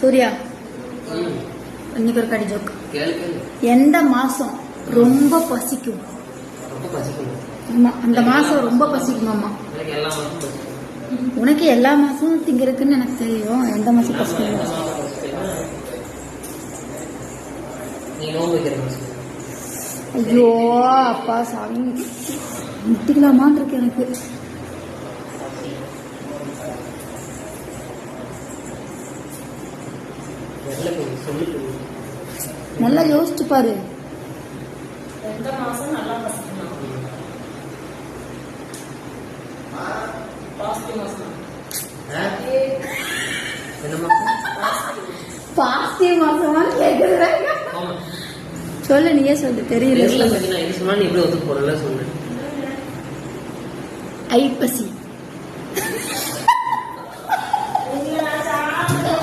சூர்யா, இன்னைக்கு ஒரு கடி ஜோக். எந்த மாசம் ரொம்ப பசிக்கும்? ஆமா, அந்த மாசம் ரொம்ப பசிக்குமாமா. உனக்கு எல்லா மாசமும் திங்கிறதுக்குன்னு எனக்கு தெரியும். எந்த மாசம் பசிக்கும்? ஐயோ அப்பா சாமி, முட்டிக்கலாமான் இருக்கு எனக்கு. நல்லா யோசிச்சு பாரு. பாசிட்டிவ் மாசமா கேக்குறாங்க. சொல்லு, நீயே சொல்லு. தெரியல. ஐப்பசி.